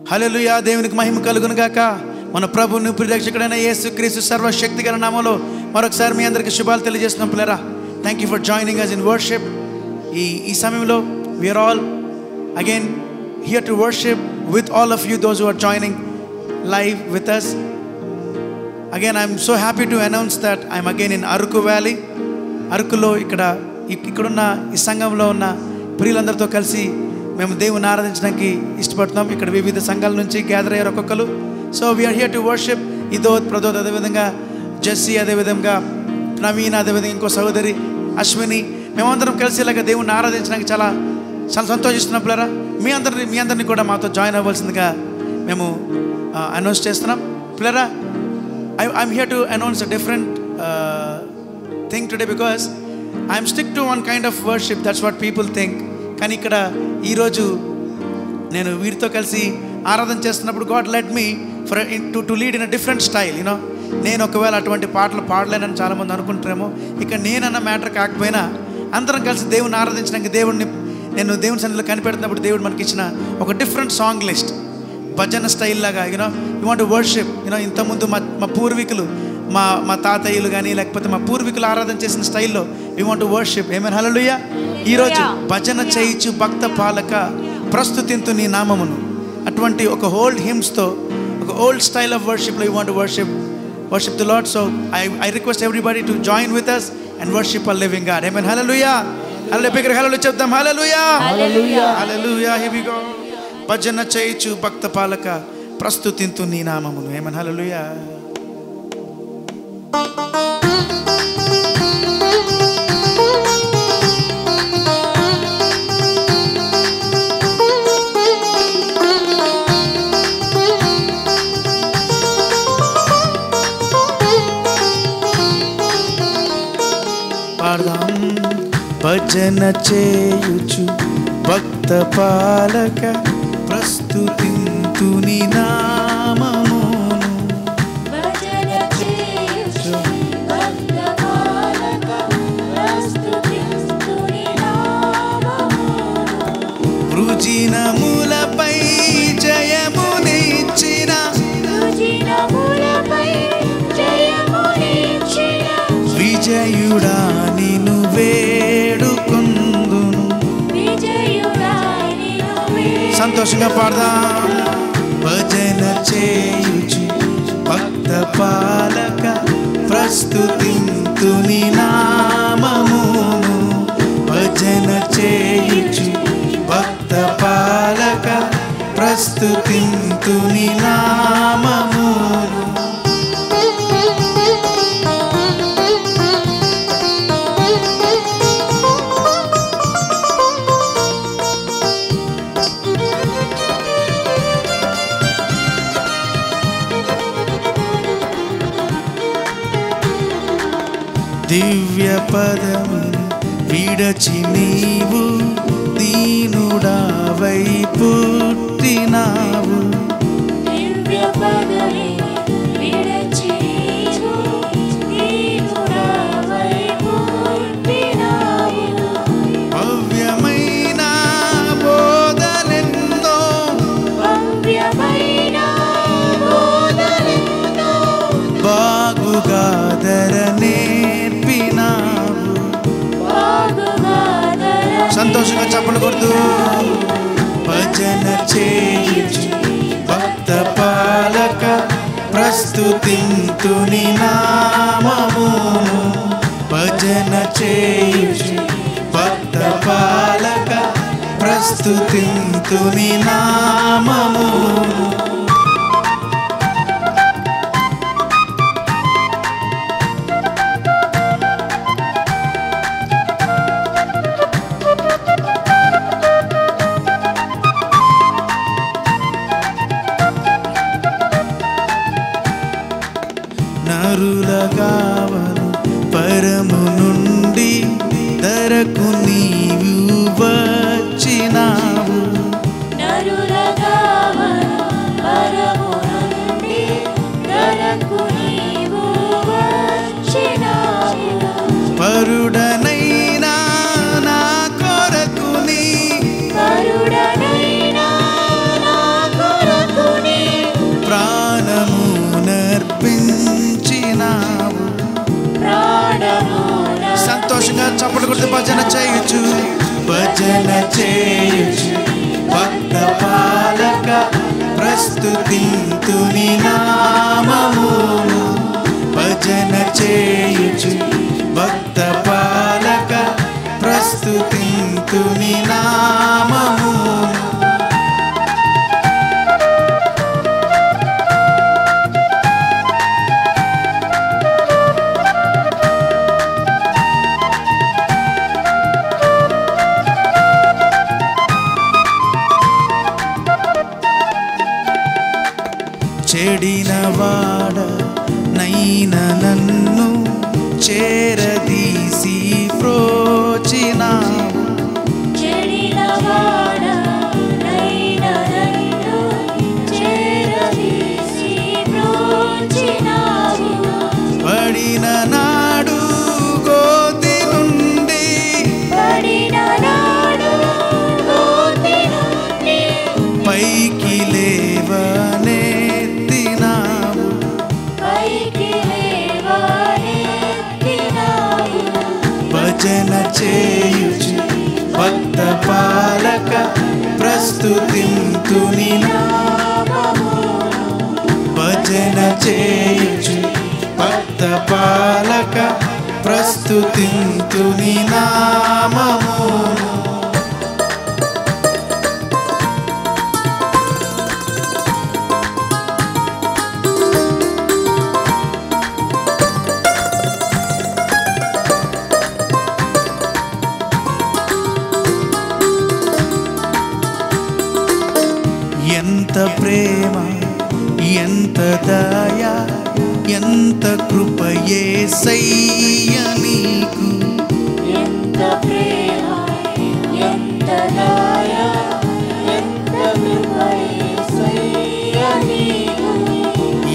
హల్లెలూయా. దేవునికి మహిమ కలుగును గాక. మన ప్రభువుని ప్రియరక్షకుడైన యేసుక్రీస్తు సర్వశక్తిగల నామములో మరొకసారి మీ అందరికీ శుభాలు తెలియజేస్తున్నాం పిల్లరా. Thank you for joining us in worship. ఈ సమయంలో we are all again here to worship with all of you those who are joining live with us. Again, I'm so happy to announce that I'm again in Aruku Valley. అరకులో ఇక్కడున్న ఈ సంఘంలో ఉన్న ప్రియులందరితో కలిసి మేము దేవుని ఆరాధించడానికి ఇష్టపడుతున్నాం. ఇక్కడ వివిధ సంఘాల నుంచి గ్యాదర్ అయ్యారు ఒక్కొక్కరు. So we are here to worship. ఇదోత్, ప్రదోత్, అదేవిధంగా జెస్సీ, అదేవిధంగా నవీన్, అదేవిధంగా ఇంకో సహోదరి అశ్విని, మేమందరం కలిసి ఇలాగ దేవుని ఆరాధించడానికి చాలా చాలా సంతోషిస్తున్నాం పిల్లరా. మీ అందరినీ కూడా మాతో జాయిన్ అవ్వాల్సిందిగా మేము అనౌన్స్ చేస్తున్నాం పిల్లరా. I'm here to announce a different thing today because I'm stick to one kind of worship. That's what people think. కానీ ఇక్కడ ఈరోజు నేను వీరితో కలిసి ఆరాధన చేస్తున్నప్పుడు God led me to lead in a different style. నేను ఒకవేళ అటువంటి పాటలు పాడలేనని చాలామంది అనుకుంటారేమో. ఇక్కడ నేనన్న మ్యాటర్ కాకపోయినా అందరం కలిసి దేవుని ఆరాధించడానికి నేను దేవుని సన్నిధిలో కనిపెడుతున్నప్పుడు దేవుడు మనకి ఇచ్చిన ఒక డిఫరెంట్ సాంగ్ లిస్ట్, భజన స్టైల్ లాగా. You want to worship. ఇంతకుముందు మా పూర్వీకులు, మా తాతయ్యలు కానీ లేకపోతే మా పూర్వీకులు ఆరాధన చేసిన స్టైల్లో వీ వాంట్ టు వర్షిప్. ఆమేన్, హల్లెలూయా. ఈరోజు భజన చేయించు భక్త పాలక ప్రస్తుతింతు నీ నామమును, అటువంటి ఒక ఓల్డ్ హిమ్స్తో, ఒక ఓల్డ్ స్టైల్ ఆఫ్ వర్షిప్లో you want to worship the lord. So I request everybody to join with us and worship our living God. Amen, hallelujah. Hallelujah, hallelujah చెప్దాం. Hallelujah, hallelujah, hallelujah. Here we go. భజన చేయుచు భక్త పాలక ప్రస్తుతింతు నీ నామమును. ఆమేన్, హల్లెలూయా. పాడదాం. భజన చేయుచు భక్త పాలక ప్రస్తుతింతు నీ నామమును. భజన చేయుచు భక్త పాలక ప్రస్తుతింతు నీ నామమును. వృజినములపై జయమునిచ్చిన విజయుడా నిన్ను వేడుకొందును. సంతోషంగా పాడదాం. భజన చేయుచు భక్త పాలక ప్రస్తుతింతు నీ నామమును. భజన చేయుచు భక్త పాలక ప్రస్తుతింతు నీ నామమును. దివ్య పదమును విడచి నీవు దీనుడావై పుట్టినావు. దివ్య పదమును విడచి నీవు దీనుడావై పుట్టినావు. భవ్యమైన బోధనెన్నో బాగుగా సంతోషంగా చప్పట్లు కొడుతూ భజన చేయుచు భక్త పాలక ప్రస్తుతింతు నీ నామమును. భజన చేయుచు భక్త పాలక ప్రస్తుతింతు నీ నామమును. నరులగావను పరము నుండి ధరకు నీవు వచ్చినావు. నరులగావను కొడుతూ భజన చేయొచ్చు. భజన చేయొచ్చు భక్త పాలక ప్రస్తుతింతుని నామమును. భజన చేయొచ్చు భక్త పాలక ప్రస్తుతింతుని నామమును. చెడినవాడ నైన నన్ను చేరదీసి ప్రోచినావు. చెడినవాడ నైన నన్ను చేరదీసి ప్రోచినావు. పడిన నాడు గోతి నుండి పైకి లేవనెత్తినావు. భజన చేయుచు భక్త పాలక ప్రస్తుతింతుని నామమును. భజన చేయుచు భక్త పాలక ప్రస్తుతింతుని నామమును. ఎంత ప్రేమ ఎంత దయ ఎంత కృప యేసయ్య నీకు. ఎంత ప్రేమ ఎంత దయ ఎంత కృప యేసయ్య నీకు.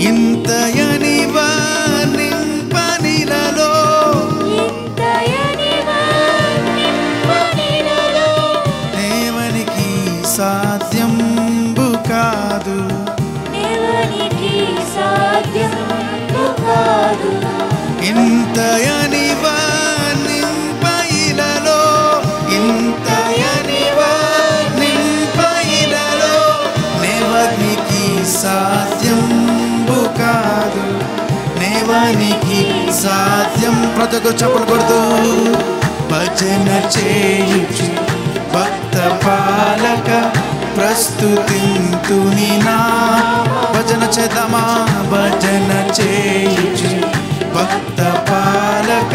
ఇంతయని వర్ణింపనిలలో దేవునికి సాధ్యంబు కాదు. ఇంతయని వర్ణింపయిలలో ఇంతయని వర్ణింపయిలలో దేవునికి సాధ్యంబు కాదు. దేవునికి సాధ్యం. ప్రతి ఒక్కరు చప్పలు కొడుతూ భజన చేయుచు భక్త పాలక ప్రస్తుతింతుని నా. భజన చేద్దామా. భజన చేయుచు భక్త పాలక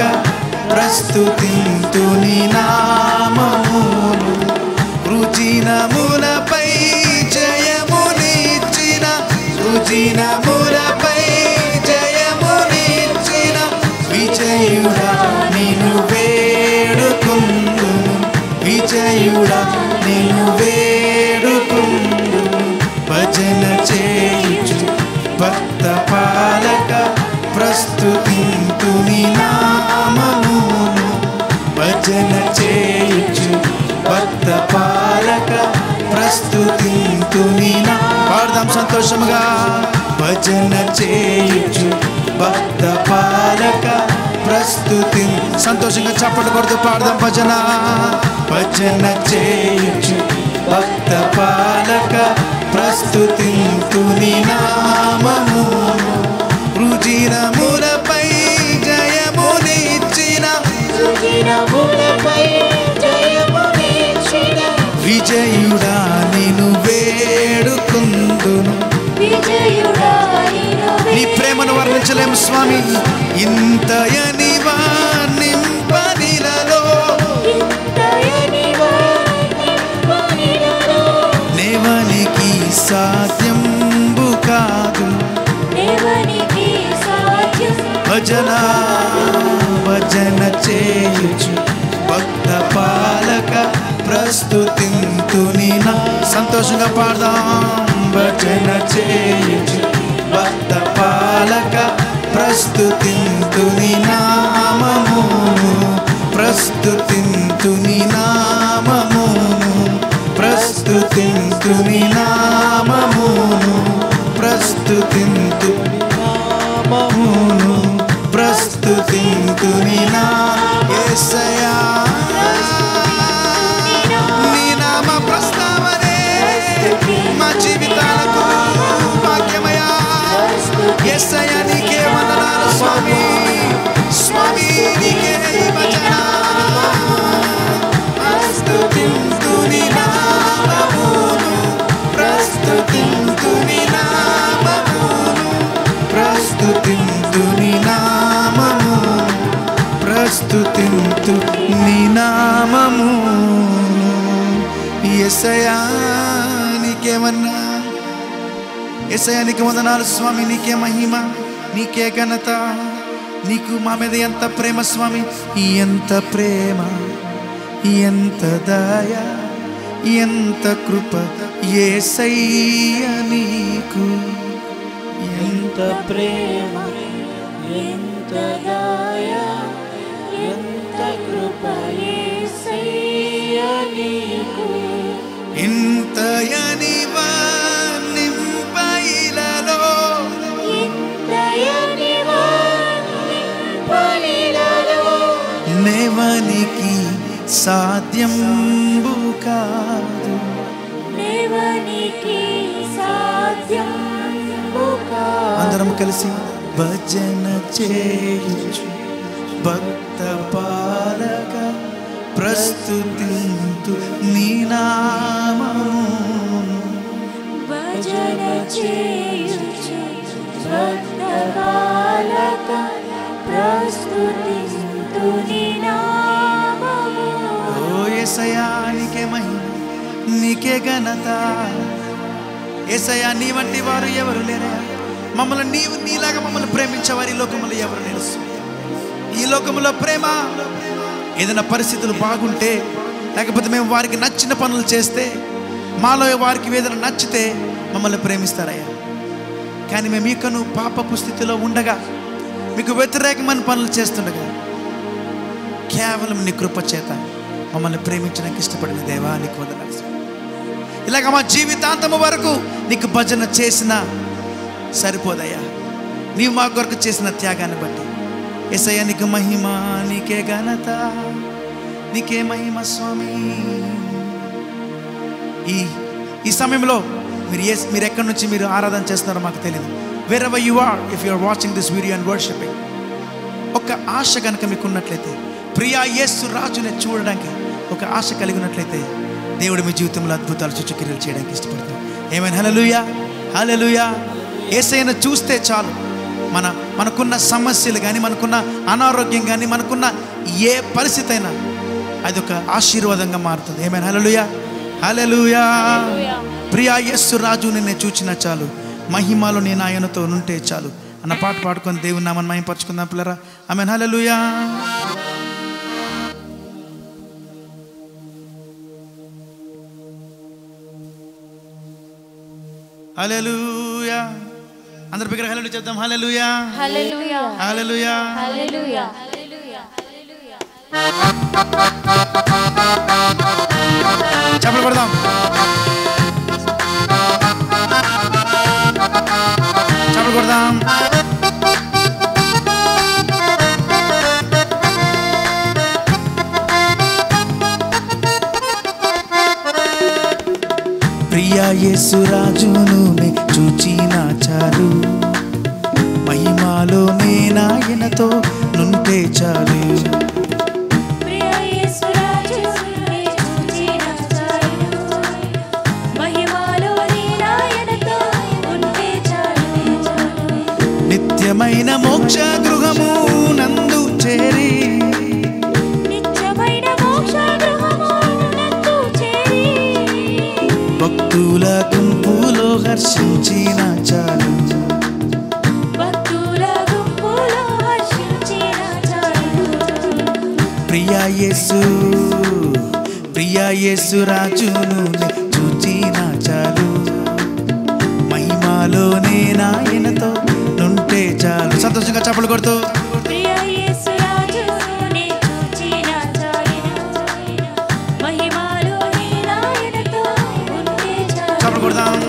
ప్రస్తుతింతుని నామమును. రుజినములపై జయమునిచ్చిన రుజినములపై జయమునిచ్చిన విజయుడా నిన్ను వేడుకుందును. విజయుడా నిన్ను వేడుకుందును. భజన చేయుచు భక్త పాలక ప్రస్తుతింతుని నామమును. భజన చేయుచు భక్త పాలక ప్రస్తుతింతుని నా. పాడదాం సంతోషముగా. భజన చేయుచు భక్త పాలక ప్రస్తుతి. సంతోషంగా చప్పట్లు కొడుతూ పాడదాం భజన. భజన చేయుచు భక్త పాలక ప్రస్తుతింతుని నామమును. రుజినములపై జయమునిచ్చిన విజయుడా నిన్ను వేడుకుందును. నీ ప్రేమను వర్ణించలేము స్వామి. ఇంతయని వర్ణింపనిలలో దేవునికి సాధ్యంబు కాదు. భజన భజన చేయుచు భక్త పాలక ప్రస్తుతింతుని నా. సంతోషంగా పాడదాం. భజన చేయుచు భక్త పాలక ప్రస్తుతింతుని నామమును. ప్రస్తుతింతుని నామమును. ప్రస్తుతింతుని నామమును. ప్రస్తుతింతుని నామమును. ప్రస్తుతింతుని నా. యేసయ్యా యేసయ్య నీకే వందనాలు స్వామి, స్వామి నీకే భజన. ప్రస్తుతింతు నీ నామమును, ప్రస్తుతింతు నీ నామమును, ప్రస్తుతింతు నీ నామము, ప్రస్తుతింతు నీ నామము. యేసయ్యా నీకేమన్నా, యేసయ్యా నీకు వందనాలు స్వామి, నీకే మహిమ, నీకే ఘనత. నీకు మా మీద ఎంత ప్రేమ స్వామి, ఎంత ప్రేమ, ఎంత దయ, ఎంత కృప యేసయ్య నీకు. ఎంత ప్రేమ, ఎంత దయ, ఎంత కృప యేసయ్య నీకు. ఇంతయనివా నింపైలలో, ఇంతయనివా నింపైలలో, నెవనికి సాధ్యంబు కాదు, నెవనికి సాధ్యంబు కాదు. అందరం కలిసి భజన చేయుచు భక్త పాలక ప్రస్తుతింతు నీ నామము. భజన చేయుచు భక్త పాలక ప్రస్తుతింతు నీ నామము. ఓ యేసయ్యా నీకే మహిమ, నీకే ఘనత. యేసయ్యా నీ వంటి వారు ఎవరు లేరయ్యా. మమ్మల్ని నీవు నీలాగా మమ్మల్ని ప్రేమించేవారు ఈ లోకములో ఎవరు లేరు. ఈ లోకములో ప్రేమ, ఏదైనా పరిస్థితులు బాగుంటే, లేకపోతే మేము వారికి నచ్చిన పనులు చేస్తే, మాలో వారికి ఏదైనా నచ్చితే మమ్మల్ని ప్రేమిస్తారయ్యా. కానీ మేము ఇకను పాపపు స్థితిలో ఉండగా, మీకు వ్యతిరేకమైన పనులు చేస్తుండగా, కేవలం నీ కృప చేత మమ్మల్ని ప్రేమించడానికి ఇష్టపడిన దేవా నీకు వందనాలు. ఇలాగ మా జీవితాంతము వరకు నీకు భజన చేసినా సరిపోదయ్యా, నీవు మా కొరకు చేసిన త్యాగాన్ని బట్టి. యేసయ్య నీకు మహిమ, నీకే ఘనత, నీకే మహిమ స్వామి. ఈ సమయంలో మీరు ఎక్కడి నుంచి మీరు ఆరాధన చేస్తున్నారో మాకు తెలియదు. Wherever you are, if you are watching this video and worshipping, ఒక ఆశ కనుక మీకు ఉన్నట్లయితే, ప్రియా యేసు రాజుని చూడడానికి ఒక ఆశ కలిగి ఉన్నట్లయితే, దేవుడు మీ జీవితంలో అద్భుతాలు సూచక్రియలు చేయడానికి ఇష్టపడతాడు. ఏమైనా హల్లెలూయా, హల్లెలూయా. యేసయ్యను చూస్తే చాలు, మనకున్న సమస్యలు కానీ, మనకున్న అనారోగ్యం కానీ, మనకున్న ఏ పరిస్థితి అయినా అది ఒక ఆశీర్వాదంగా మారుతుంది. ఏమైనా హల్లెలూయా, హల్లెలూయా. ప్రియా యేసు రాజు నిన్ను చూచినా చాలు, మహిమలో నేను ఆయనతో ఉంటే చాలు అన్న పాట పాడుకొని దేవుని నామని మహిమపరచుకుందాం పిల్లరా. ఆమేన్, హల్లెలూయా. హల్లెలూయా. అందరి దగ్గర హల్లెలూయా చెప్దాం. హల్లెలూయా, హల్లెలూయా, హల్లెలూయా, హల్లెలూయా. చప్పట్లు కొడదాం. చప్పట్లు కొడదాం. ప్రియా యేసు రాజును చూచిన చాలు, మహిమలో నేనాయనతో నుంటే చాలు. ప్రియా యేసు రాజుని చూచిన చాలు, మహిమలో నేనాయనతో ఉంటే చాలు. నిత్యమైన మోక్ష గృహము నందు చేరి, నిత్యమైన మోక్ష గృహము నందు చేరి, భక్తుల గుంపులో హర్షించిన చాలు. భక్తుల గుంపులో హర్షించిన చాలు. ప్రియా యేసు రాజును చూచిన చాలు, మహిమలో నేనాయనతో నుంటే చాలు. సంతోషంగా చప్పట్లు కొడుతూ ప్రియా యేసు రాజుని చూచిన చాలు, మహిమలో నేనాయనతో ఉంటే చాలు. చప్పట్లు కొడదాం.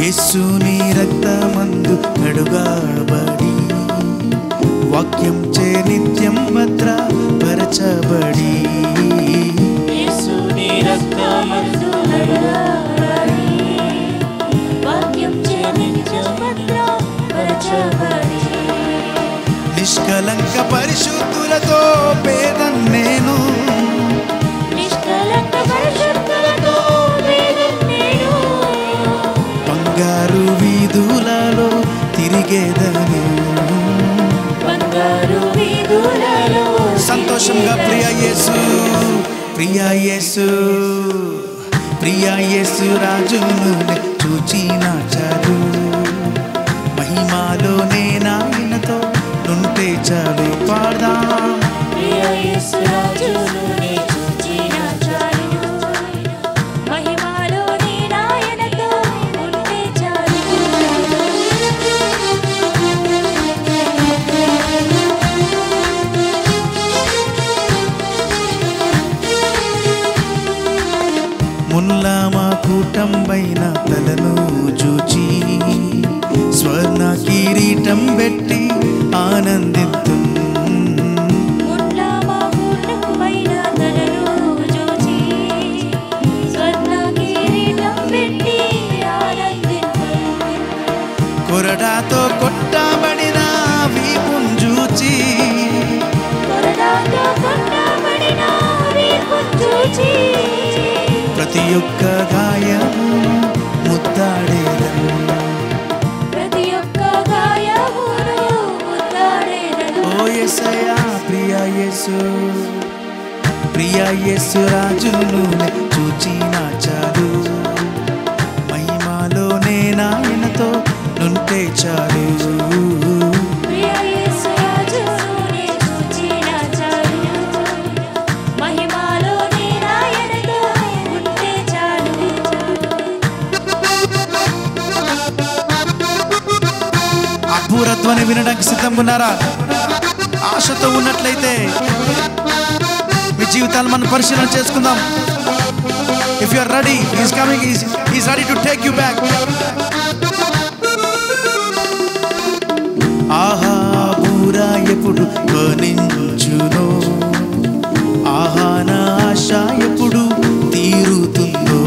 యేసుని రక్తమందు కడుగబడి వాక్యం చే నిత్యం భద్రపరచబడి యేసుని రక్తమందు కడుగబడి వాక్యం చే నిత్యం భద్రపరచబడి నిష్కలంక పరిశుద్ధులతో పేదన్ నేను నిష్కలంక పరిశుద్ధులతో పేదన్ నేను బంగారు వీధులలో తిరిగేదను బంగారు వీధులలో సంతోషంగా ప్రియ యేసు రాజును చూచిన చాలు మహిమాలోనే నాయనతో నుంటే చాలు పాడదాం ప్రియ యేసు రాజును చూచిన చాలు మహిమాలోనే నాయనతో ఉంటే చాలు ముల్లా మా కూటంబైన తలను చూచి స్వర్ణ కిరీటం పెట్టి ఆనందిద్దు ముల్లా మా కూటంబైన తలను చూచి స్వర్ణ కిరీటం పెట్టి ఆనందిద్దు కొరడాతో కొట్టబడిన వీపును చూచి కొరడాతో కొట్టబడిన వీపును చూచి ప్రతి ఒక్క గాయమును ముద్దాడేదను ప్రతి ఒక్క గాయమును ముద్దాడేదను ఓ యేసయ్యా ప్రియ యేసు రాజును చూచిన చాలు మహిమాలోనే నాయనతో నుంటే చాలు ప్రియ యేసు రాజును చూచిన చాలు మహిమాలోనే నాయనతో ఉంటే చాలు అపూరత్వాన్ని వినడానికి సిద్ధంగా ఉన్నారా? ఆశతో ఉన్నట్లయితే మీ జీవితాలు మనం పరిశీలన చేసుకుందాం. If you are ready, he is coming, he is ready to take you back. ఆహా పూరా ఎప్పుడు ధ్వనించునో, ఆహా నా ఆశ ఎప్పుడు తీరుతుందో,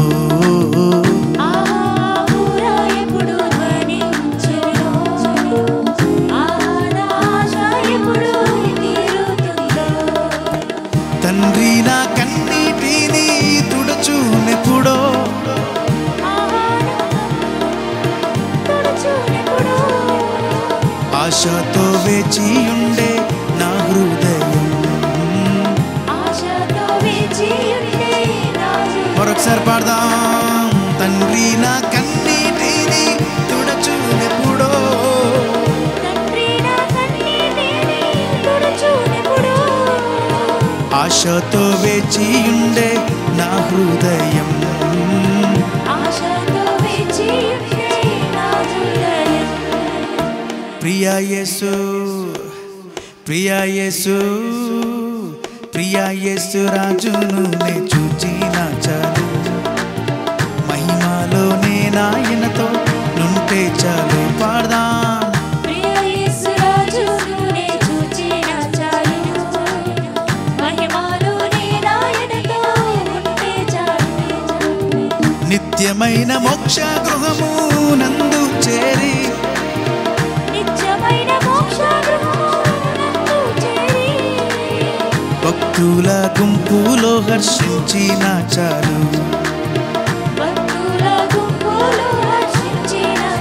తండ్రి నా కన్నీటిని తుడచునెప్పుడో, ఆశతో వేచి ఉండే నా హృదయం. మరొకసారి పాడదాం. తండ్రి నా కన్నీటిని తుడచునెప్పుడో, ఆశతో వేచి ఉండే నా హృదయం. ప్రియ యేసు రాజును నే చూచిన చాలు మహిమాలోనే నాయనతో నుంటే చాలు పాడదాం. నిత్యమైన మోక్ష గృహము నందు చేరి, భక్తుల గుంపులో హర్షించిన చాలు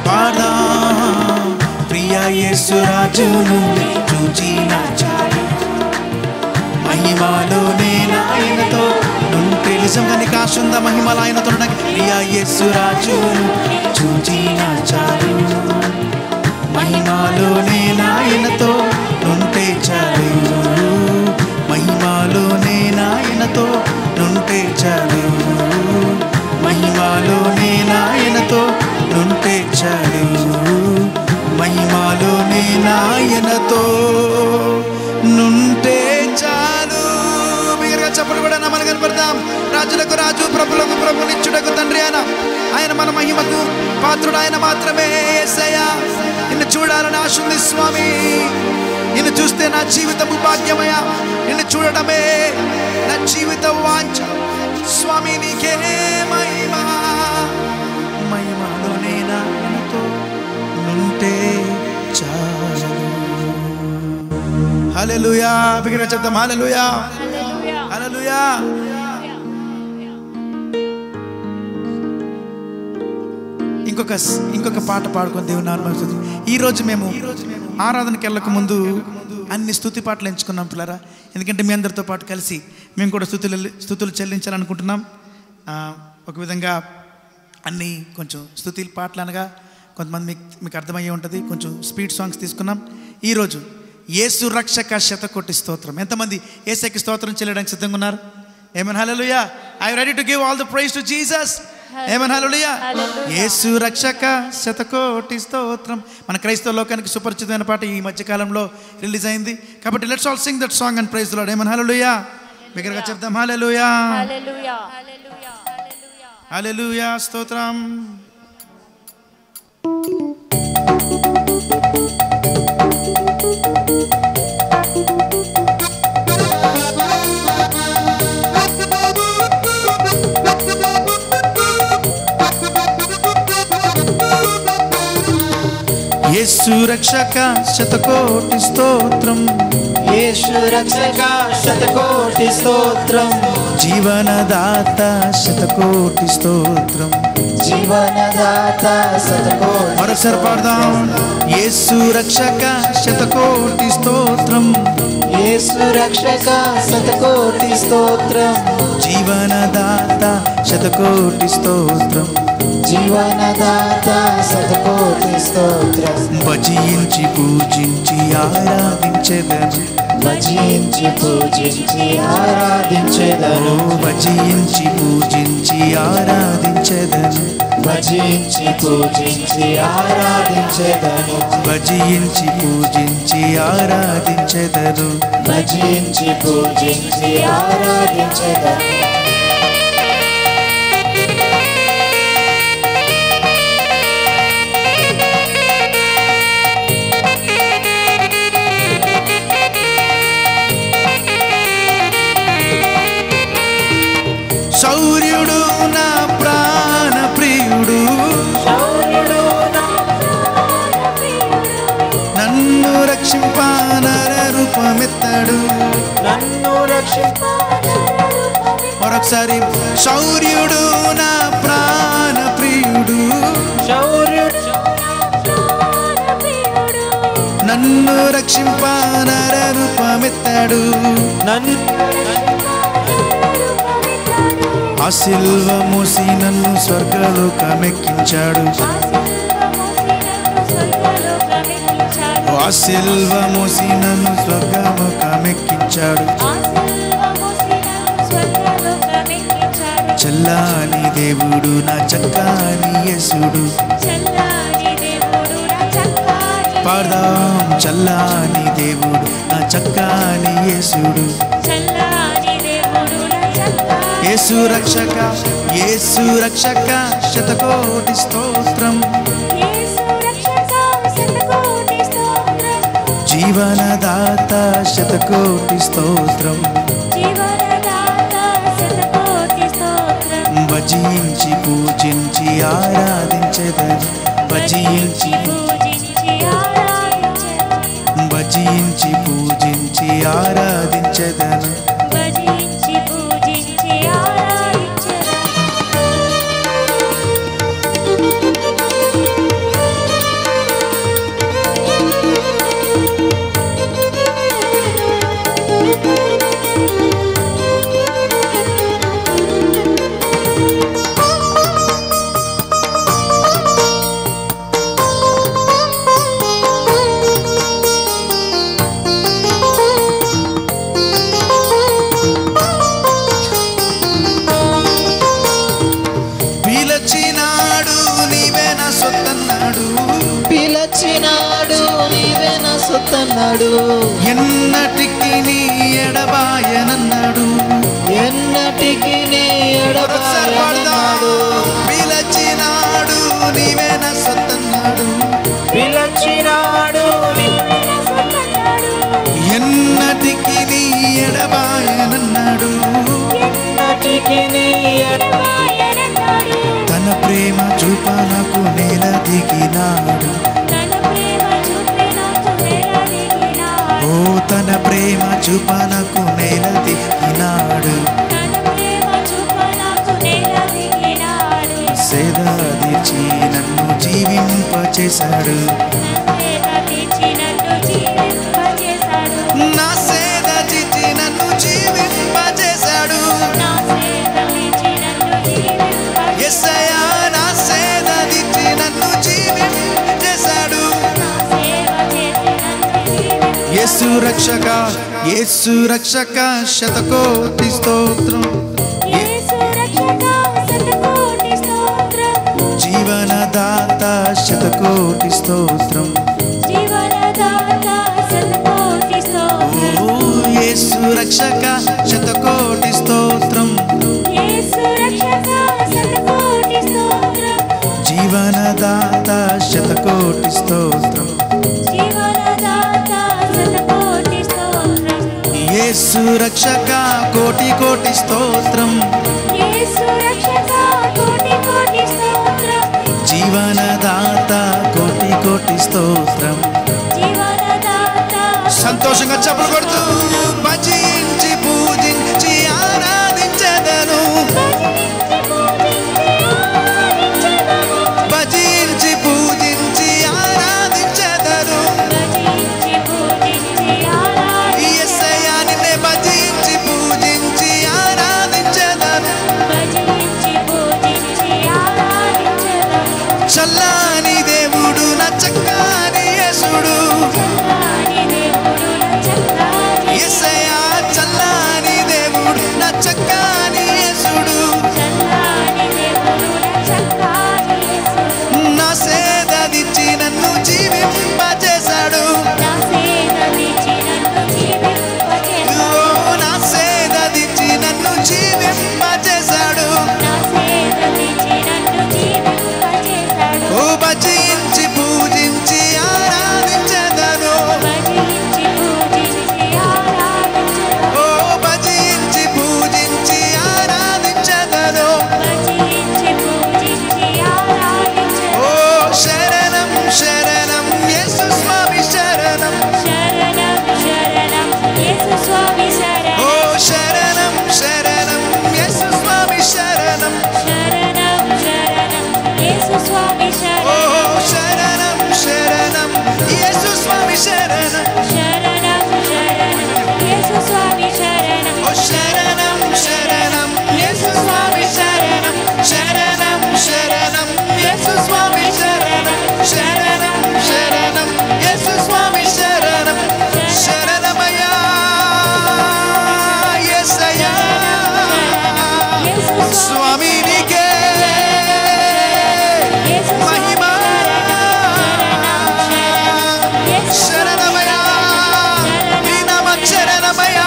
పాడదాం. ప్రియ యేసు రాజును చూచిన చాలు మహిమాలోనే నాయనతో నుంటే. నిజంగా నీకు ఆశ ఉందా మహిమలో ఆయనతో ఉండడానికి? ప్రియ యేసు రాజును చూచిన చాలు మహిమాలోనే నాయనతో నుంటే చాలు, మహిమాలోనే నాయనతో నుంటే చాలు, మహిమాలోనే నాయనతో నుంటే చాలు, మహిమాలోనే నాయనతో నుంటే చాలు. బిగ్గరగా చెప్పండి. చప్పలు కూడా నమ్మని కనపడతాం. రాజులకు రాజు, ప్రభులకు ప్రభు, నిత్యుడకు తండ్రి అయిన ఆయన మన మహిమకు పాత్రుడు ఆయన మాత్రమే. యేసయ్యా నిన్ను చూడాలని ఆశ ఉంది స్వామి. నిన్ను చూస్తే నా జీవితము భాగ్యమయ్యా. నిన్ను చూడడమే నా జీవిత వాంఛ స్వామి. నీకే మహిమ, మహిమలోనే నాతో ఉంటే చాలు. హల్లెలూయా. బిగ్గరగా చెప్తాం హల్లెలూయా, హల్లెలూయా. ఇంకొక పాట పాడుకొని దేవుని నామమున ఈరోజు మేము ఆరాధనకి వెళ్ళక ముందు అన్ని స్తుతి పాటలు ఎంచుకున్నాం పిల్లరా. ఎందుకంటే మీ అందరితో పాటు కలిసి మేము కూడా స్తుతులు చెల్లించాలనుకుంటున్నాం. ఒక విధంగా అన్నీ కొంచెం స్తుతి పాటలు అనగా కొంతమంది మీకు అర్థమయ్యే ఉంటుంది, కొంచెం స్పీడ్ సాంగ్స్ తీసుకున్నాం. ఈరోజు యేసు రక్షక శతకోటి స్తోత్రం. ఎంతమంది యేసుకి స్తోత్రం చెల్లడానికి సిద్ధంగా ఉన్నారు? Amen, hallelujah. I am ready to give all the praise to Jesus. Amen, hallelujah. యేసు రక్షక శతకోటి స్తోత్రం మన క్రైస్తవ లోకానికి సుపరిచితమైన పాట ఈ మధ్య కాలంలో రిలీజ్ అయింది. కాబట్టి let's all sing that song and praise the lord. Amen, hallelujah. బిగ్గరగా చెప్దాం హల్లెలూయా, హల్లెలూయా, హల్లెలూయా. స్తోత్రం. యేసు రక్షక శతకోటి స్తోత్రం. యేసు రక్షక శతకోటి స్తోత్రం. జీవనదాత శతకోటి స్తోత్రం. జీవనదాత శతకోటి. మరొకసారి పాడదాం. యేసు రక్షక శతకోటి స్తోత్రం. యేసు రక్షక శతకోటి స్తోత్రం. జీవనదాత శతకోటి స్తోత్రం. జీవనదాత శతకోటి స్తోత్రం. భజించి పూజించి ఆరాధించెదను. భజించి పూజించి ఆరాధించెదను. భజించి పూజించి ఆరాధించెదను. భజించి పూజించి ఆరాధించెదను. భజించి పూజించి ఆరాధించెదను. భజించి పూజించి ఆరాధించెదను. శౌర్యుడు నా ప్రాణ ప్రియుడు, నన్ను రక్షింప నర రూపమెత్తాడు. నన్ను రక్షింప. మరొకసారి. శౌర్యుడు నా ప్రాణ ప్రియుడు, నన్ను రక్షింప నర రూపమెత్తాడు. ఆ సిల్వ మోసి నన్ను స్వర్గలోకమెక్కించాడు. ఆ సిల్వ మోసి నన్ను స్వర్గలోకమెక్కించాడు. చల్లాని దేవుడు నా చక్కాని యేసుడు. పాడదాం. చల్లాని దేవుడు నా చక్కాని యేసుడు. యేసు రక్షక, యేసు రక్షక శతకోటి స్తోత్రం. జీవనదాత శతకోటి స్తోత్రం. భజించి పూజించి ఆరాధించెదను. భజించి భజించి పూజించి ఆరాధించెదను. సొత్తన్నాడు. ఎన్నటికి నీ ఎడబాయనన్నాడు. ఎడబాయనన్నాడు, ఎన్నటికి నీ ఎడబాయనన్నాడు. తన ప్రేమ చూపనకు నేల దిగినాడు. తన ప్రేమ చూపి నాకు నేల దిగినాడు. ఓ తన ప్రేమ చూపనకు నేల దిగినాడు. తన ప్రేమ చూపి నాకు నేల దిగినాడు. సేద తీర్చి నన్ను జీవింపచేశాడు. నా సేద తీర్చి నన్ను జీవింపచేశాడు. నా సేద తీర్చి నన్ను జీవింపచేశాడు. నా సేద తీర్చి నన్ను జీవింపచేశాడు. యేసయ్యా నా సేద తీర్చి నన్ను జీవింపచేశాడు. నా సేవ చేసి నన్ను జీవింపచేశాడు. యేసు రక్షక, యేసు రక్షక, శతకోటి స్తోత్రం. యేసు రక్షక శతకోటి స్తోత్రం. జీవనదాత శతకోటి స్తోత్రం. జీవనదాత శతకోటి స్తోత్రం. ఓ యేసు రక్షక శతకోటి స్తోత్రం. యేసు రక్షక శతకోటి స్తోత్రం. జీవనదాత శతకోటి స్తోత్రం. జీవనదాత శతకోటి స్తోత్రం. యేసు రక్షక కోటి కోటి స్తోత్రం. యేసు రక్షక కోటి కోటి స్తోత్రం. జీవనదాత కోటి కోటి స్తోత్రం. జీవనదాత సంతోషంగా చప్పలు కొడుతూ భజించి పూజించి ఆరాధించెదను. భజించి పూజించి ఆరాధించెదను. భజించి పూజించి ఆరాధించెదను. భజించి పూజించి యేసయ్యా నిన్నే భజించి పూజించి ఆరాధించెదను. భజించి పూజించి ఆరాధించెదను. చల్లని దేవుడు నా చక్కని యేసుడు. చల్లని దేవుడు నా చక్కని యేసయ్యా చల్లని దేవుడు నా చక్కని యేసుడు. చల్లని దేవుడు నా చక్కని యేసుడు. నా సేద దిచ్చి నన్ను జీవింపచేశాడు. నా సేద తీర్చి నన్ను జీవింపచేశాడు. ఓ నా సేద దిచ్చి నన్ను జీవింపచేశాడు. నా సేద తీర్చి నన్ను జీవింపచేశాడు. ఓ భజించి పూజించి ఆరాధించెదను. భజించి పూజించి ఆరాధించెదను. ఓ భజించి పూజించి ఆరాధించెదను. భజించి పూజించి ఆరాధించెదను. ఓ శరణం శరణం యేసు స్వామి శరణం. శరణం శరణం యేసు స్వామి శరణం. ఓ శరణం శరణం యేసు స్వామి శరణం. శరణం శరణం యేసు స్వామి ఓ శరణం. శరణం శరణం యేసు స్వామి శరణం. శరణం శరణం యేసు స్వామి శరణం. ఓ శరణం శరణం యేసు స్వామి శరణం. శరణం శరణం యేసు స్వామి శరణం. శరణం శరణం యేసు స్వామి శరణం. శరణమయ్యా యేసయ్యా యేసు స్వామి నీకే యేసు మహిమ. యేసు శరణమయ్యా నీ నామ శరణమయ్యా.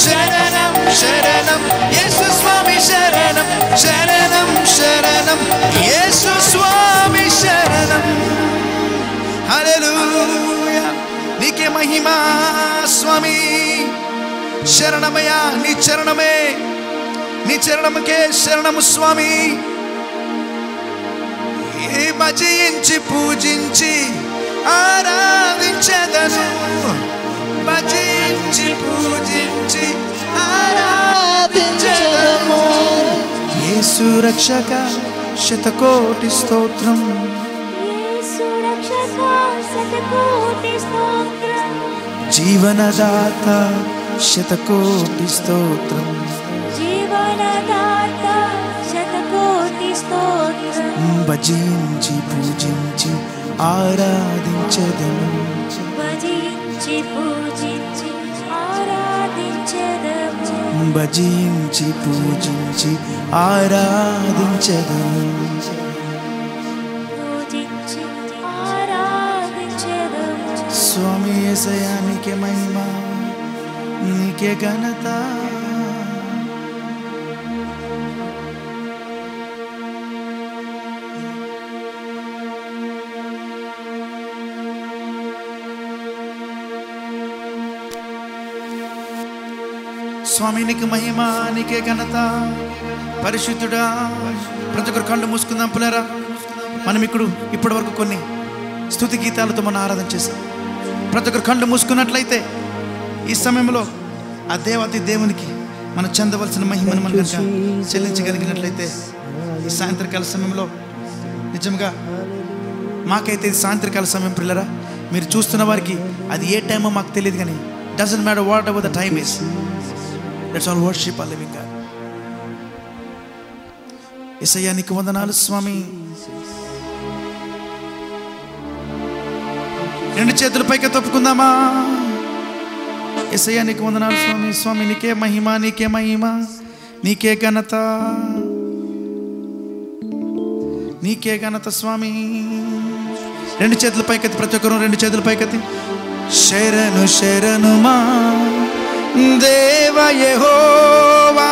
శరణం శరణం యేసు స్వామి శరణం. శరణం శరణం యేసు స్వామి శరణం. హల్లెలూయా నీకే మహిమ స్వామి. శరణమయ్యా నీ చరణమే, నీ చరణముకే శరణము స్వామి. ఏ భజించి పూజించి ఆరాధించెదను. భజించి పూజించి ఆరాధించెదను. యేసు రక్షక శతకోటి స్తోత్రం. యేసు రక్షక శతకోటి స్తోత్రం. జీవనదాత శతకోటి స్తోత్రం. జీవనదాత శతకోటి స్తోత్రం. భజించి పూజించి ఆరాధించెదను. భజించి పూజించి ఆరాధించెదము. భజించి పూజించి ఆరాధించెదను. పూజించి ఆరాధించెదము. స్వామి యేసయ్యా నీకే మహిమ, నీకే ఘనత. స్వామి నీకు మహిమ, నీకే ఘనత. పరిశుద్ధుడా, ప్రతి ఒక్కరు కళ్ళు మూసుకుందాం పిల్లరా. మనం ఇప్పటి వరకు కొన్ని స్తుతి గీతాలతో మనం ఆరాధన చేసాం. ప్రతి ఒక్కరు కళ్ళు మూసుకున్నట్లయితే ఈ సమయంలో ఆ దేవాది దేవునికి మనం చెందవలసిన మహిమను మనం కనుక చెల్లించగలిగినట్లయితే ఈ సాయంత్రకాల సమయంలో నిజంగా మాకైతే ఇది సాయంత్రకాల సమయం పిల్లరా. మీరు చూస్తున్న వారికి అది ఏ టైమో మాకు తెలియదు, కానీ doesn't matter whatever the time is, that's all worship our living God. యేసయ్యా నీకు వందనాలు స్వామి. రెండు చేతుల పైకి తప్పుకుందామా. యేసయ్యా నీకు వందనాలు స్వామి. స్వామి నీకే మహిమ, నీకే మహిమ, నీకే ఘనత, నీకే ఘనత స్వామి. రెండు చేతుల పైకెత్తి, ప్రతి ఒక్కరు రెండు చేతుల పైకెత్తి. శరణు శరణు మా దేవ యెహోవా,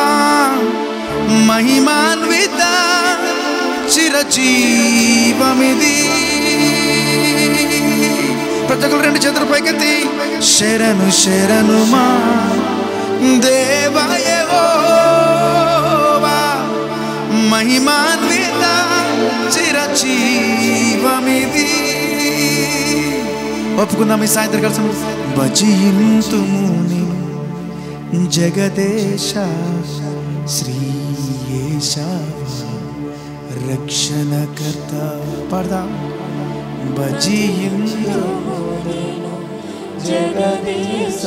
మహిమాన్విత చిరజీవమిది. ప్రతి ఒక్కరు రెండు చేతుల పైకెత్తి. శరణు శరణు మా దేవ యెహోవా, మహిమాన్విత చిరజీవమిది. ఒప్పుకుందాం ఈ సాయంత్రకాల సమయం. భజింతుము నిన్ను జగదేశ శ్రీయేశవ రక్షణకర్త. పాడదాం. భజింతుము నిన్ను జగదేశ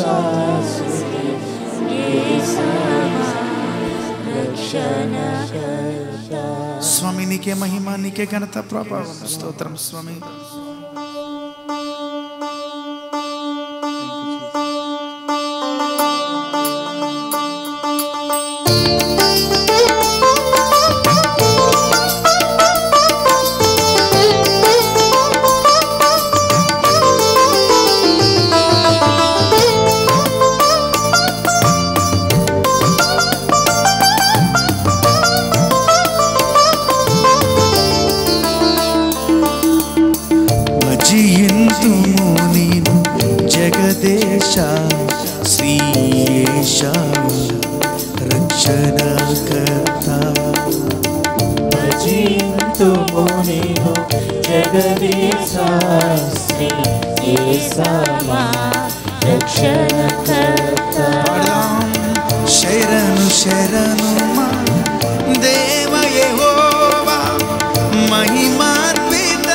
శ్రీయేశవ రక్షణకర్త. స్వామి నీకే మహిమ, నీకే ఘనత, ప్రభావం, స్తోత్రం స్వామి. భజింతుము నీను జగదేశ శ్రీయేశవ రక్షణకర్త. భజింతుము నీను జగదేశ శ్రీయేశవ రక్షణకర్త. శరణు శరణు మా దేవ యెహోవా, మహిమాన్విత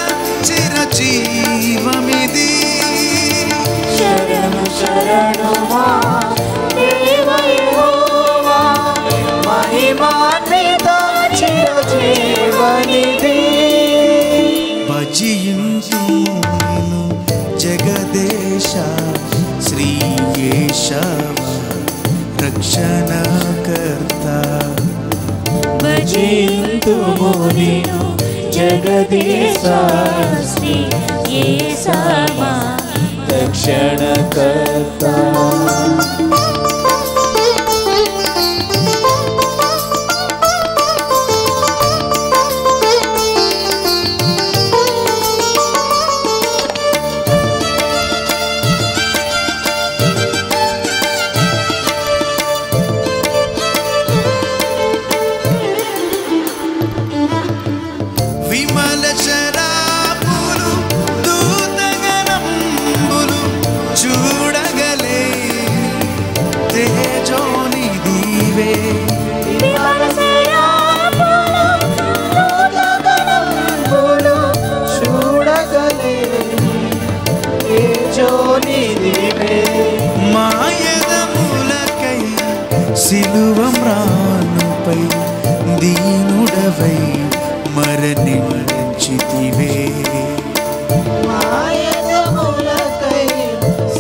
చిరజీవమిది. శరణు శరణు మా దేవ యెహోవా, మహిమాన్విత చిరజీవనిది. భజింతుము నిన్ను జగదేశ శ్రీయేశవ రక్షణకర్త. భజింతుము నీను జగదీశ శ్రీయేశవ రక్షణకర్త. విమల శరాపులు దూతగణంబులు చూడగలే తేజోని దీవే. విమల శరాపులు దూతగణంబులు చూడగలే తేజోని దీవే. మాయదములకై సిలువమ్రానుపై దీనుడవై మరణించితివే. మాయదములకై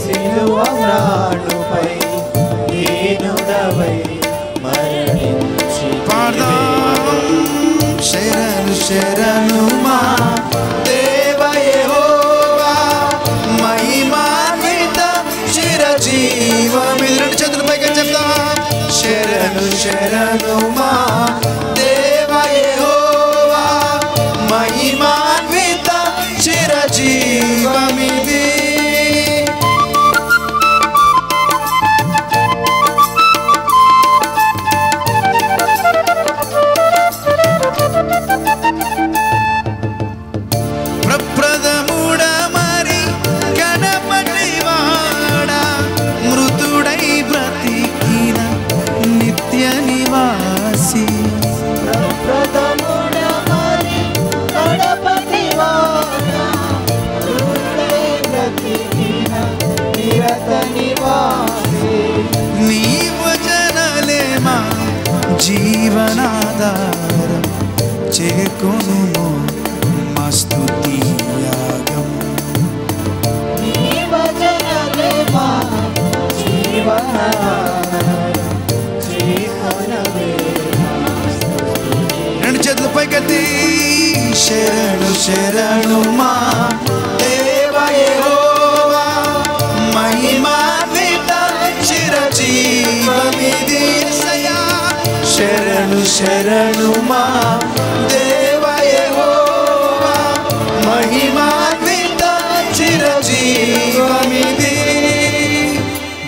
సిలువమ్రానుపై దీనుడవై మరణించితివే. పాడదాం. శరణు శరణు మా దేవ యెహోవా, మహిమాన్విత చిరజీవమిది. రెండు చేతుల పైకి చెప్తాం. శరణు శరణు మా దేవ యెహోవా, మహిమాన్విత చిరజీవమిది. నివాసి ప్రథముడ మరి గణపతి వాన బ్రతికిన నిరత నివాసి నీ వచనలే మా జీవనాధారం చేకొను మా స్తుతి యాగం నీ వచనలే మా జీవనాధారం చేకొనవే రెండు చేతులు పైకెత్తి శరణు శరణు మా దేవా యెహోవా మహిమాన్విత చిరజీవమిది యేసయ్యా శరణు శరణు మా దేవా యెహోవా మహిమాన్విత చిరజీవమిది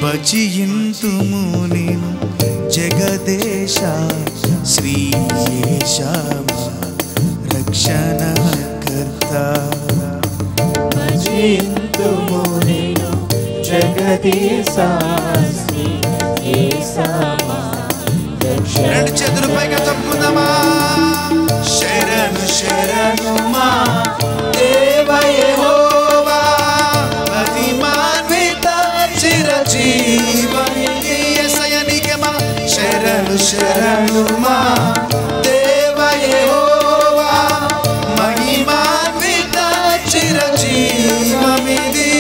భజింతుము నేను జగదేశ శ్రీయేశ రక్షణకర్త భజింతుము నేను జగదీశా రెండు చేతులు పైగా తప్పుకుందామా శరణు శరణు మా దేవా యెహోవా మహిమాన్విత చిరజీవమిది యేసయ్యా నీకే మా శరణు శరణు మా దేవా యెహోవా మహిమాన్విత చిరజీవమిది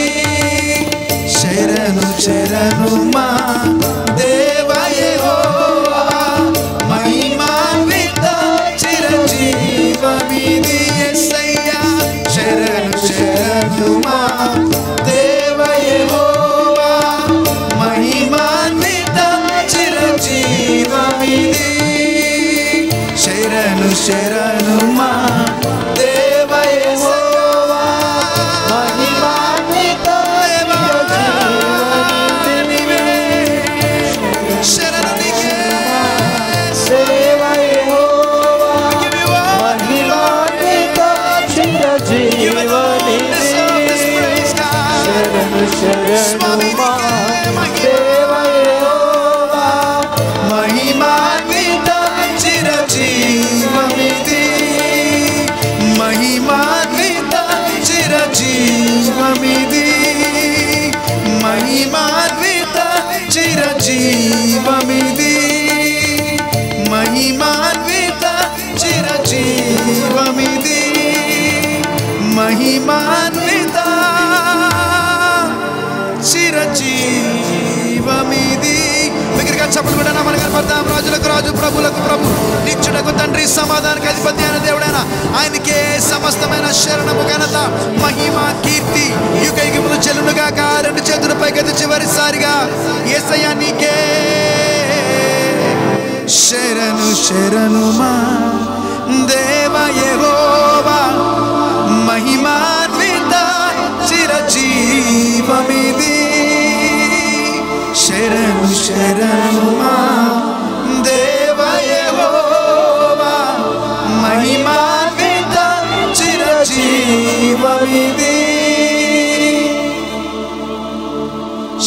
శరణు శరణు మా దేవా యెహోవా మహిమాన్విత చిరజీవమిది యేసయ్యా శరణు శరణు మా దేవా యెహోవా మహిమాన్విత చిరజీవమిది శరణు శరణు మా దేవా యెహోవా మహిమాన్విత శరణు నీకే సేవ యెహోవా మహిమాన్విత చిరజీవమిది శరణు శరణు మా సేవ యెహోవా మహిమాన్విత చిరజీవమిది మహిమాన్విత చిరజీవమిది మహిమాన్విత చిరజీవమిది మహిమాన్విత చిరజీవమిది మహిమాన్విత చిరజీవమిది దగ్గరగా చెప్పలు కూడా మనం కనపడతాం రాజులకు రాజు ప్రభులకు ప్రభు నిత్యుడకు తండ్రి సమాధానకు అధిపతి అయిన దేవుడైన ఆయనకే సమస్తమైన శరణము ఘనత మహిమ కీర్తి యుగ యుగములు చెల్లునుగాక రెండు చేతుల పైకెత్తి చివరిసారిగా యేసయ్యా నీకే శరణు శరణు మా దేవా యెహోవా మహిమాన్విత చిరజీవమిది శరణు శరణు మా దేవా యెహోవా మహిమాన్విత చిరజీవమిది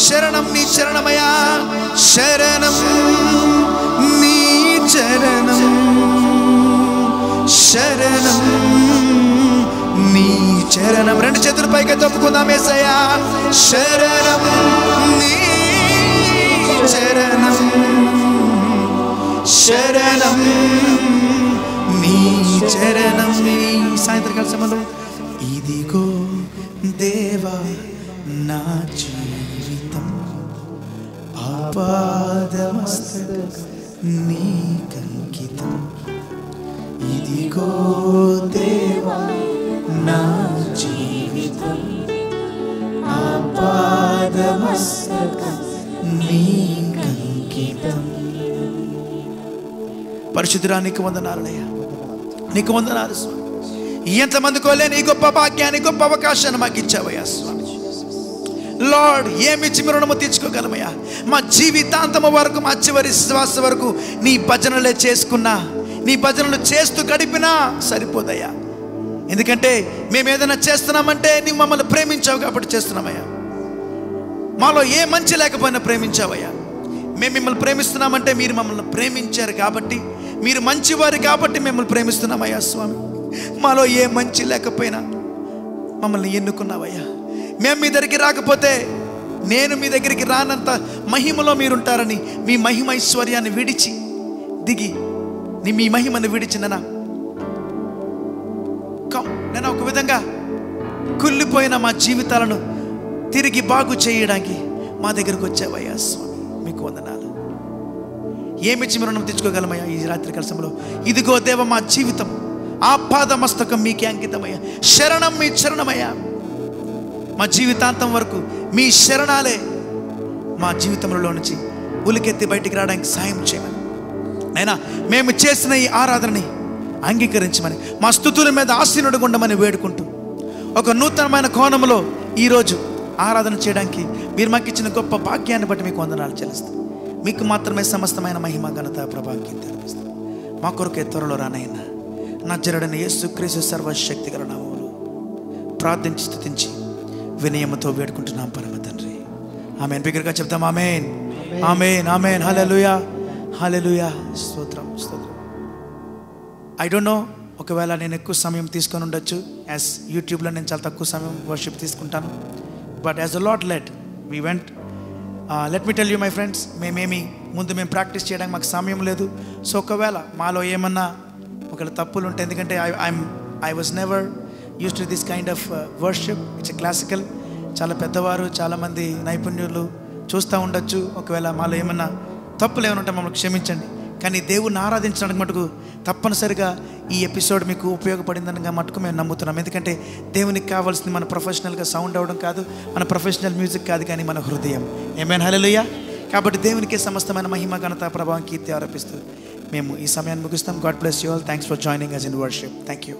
శరణం నీ చరణమయా శరణం నీ చరణం శరణం నీ చరణం రెండు చేతుల పైకి తప్పుకుందాం యేసయ్యా శరణం నీ చరణం శరణం నీ చరణం నీ సాయంత్రకాల సమయంలో ఇదిగో దేవా నా జీవితం ఆపాదమస్తకం నీకంకితం ఇదిగో దేవా నా జీవితం ఆపాదమస్తకం నీకంకితం పరిశుద్ధుడా నీకు వందనాలయ్యా నీకు వందనాలు స్వామి ఎంతమంది కోలే నీ గొప్ప భాగ్యాన్ని గొప్ప అవకాశాన్ని మాకు ఇచ్చావయ్యా స్వామి లార్డ్ ఏమిచ్చి మీ రుణము తీర్చుకోగలమయ్యా మా జీవితాంతము వరకు మా చివరి శ్వాస వరకు నీ భజనలే చేసుకున్నా నీ భజనలు చేస్తూ గడిపినా సరిపోదయ్యా ఎందుకంటే మేము ఏదైనా చేస్తున్నామంటే నీవు మమ్మల్ని ప్రేమించావు కాబట్టి చేస్తున్నామయ్యా మాలో ఏ మంచి లేకపోయినా ప్రేమించావయ్యా మేము మిమ్మల్ని ప్రేమిస్తున్నామంటే మీరు మమ్మల్ని ప్రేమించారు కాబట్టి, మీరు మంచివారు కాబట్టి మిమ్మల్ని ప్రేమిస్తున్నామయ్యా స్వామి. మాలో ఏ మంచి లేకపోయినా మమ్మల్ని ఎన్నుకున్నావయ్యా. మేము మీ దగ్గరికి రాకపోతే నేను మీ దగ్గరికి రానంత మహిమలో మీరుంటారని, మీ మహిమ ఐశ్వర్యాన్ని విడిచి దిగి మీ మహిమను విడిచి నేను ఒక విధంగా కుళ్ళిపోయిన మా జీవితాలను తిరిగి బాగు చేయడానికి మా దగ్గరకు వచ్చావయ్యా స్వామి. మీకు వందనాలు. ఏమిచ్చి మీరు రుణం తెచ్చుకోగలమయ్యా ఈ రాత్రి కలసంలో? ఇదిగో దేవ మా జీవితం ఆ పాదమస్తకం మీకే అంకితమయ్యా. శరణం మీ చరణమయ్యా. మా జీవితాంతం వరకు మీ శరణాలే మా జీవితంలో నుంచి ఉలికెత్తి బయటికి రావడానికి సాయం చేయమని నైనా, మేము చేసిన ఈ ఆరాధనని అంగీకరించమని, మా స్తుతుల మీద ఆశీనుడుగుండమని వేడుకుంటూ, ఒక నూతనమైన కోణంలో ఈరోజు ఆరాధన చేయడానికి మీరు మాకు ఇచ్చిన గొప్ప భాగ్యాన్ని బట్టి మీకు వందనాలు చెల్లిస్తాం. మీకు మాత్రమే సమస్తమైన మహిమ ఘనత ప్రభావం తెలుస్తాం. మా కొరకే త్వరలో రానైనా నజరేయుడైన యేసుక్రీస్తు సర్వశక్తి గల నామములో ప్రార్థించి స్తుతించి వినయముతో వేడుకుంటున్నాం పరమ తండ్రి. ఆమేన్. బిగ్గరగా చెప్తాం ఆమేన్, ఆమేన్, ఆమేన్. హల్లెలూయా, హల్లెలూయా. స్తోత్రం, స్తోత్రం. ఐ డోంట్ నో, ఒకవేళ నేను ఎక్కువ సమయం తీసుకొని ఉండొచ్చు. యాజ్ యూట్యూబ్లో నేను చాలా తక్కువ సమయం వర్షిప్ తీసుకుంటాను. But as the lord led we went. Let me tell you my friends, మేము ప్రాక్టీస్ చేయడానికి మాకు సమయం లేదు. సో ఒకవేళ మాలో ఏమన్నా ఒకవేళ తప్పులు ఉంటాయి, ఎందుకంటే I was never use to this kind of worship. It's a classical. చాలా పెద్దవారు, చాలామంది నైపుణ్యులు చూస్తూ ఉండొచ్చు. ఒకవేళ మాలో ఏమన్నా తప్పులు ఏమైనా ఉంటే మమ్మల్ని క్షమించండి. కానీ దేవుణ్ణి ఆరాధించడానికి మటుకు తప్పనిసరిగా ఈ ఎపిసోడ్ మీకు ఉపయోగపడిందని మటుకు మేము నమ్ముతున్నాం. ఎందుకంటే దేవునికి కావాల్సింది మన ప్రొఫెషనల్గా సౌండ్ అవ్వడం కాదు, మన ప్రొఫెషనల్ మ్యూజిక్ కాదు, కానీ మన హృదయం. ఆమేన్, హల్లెలూయా. కాబట్టి దేవునికి సమస్తమైన మహిమ ఘనత ప్రభావం కీర్తి ఆరోపిస్తూ మేము ఈ సమయాన్ని ముగిస్తాం. God bless you all. Thanks for joining us in worship. Thank you.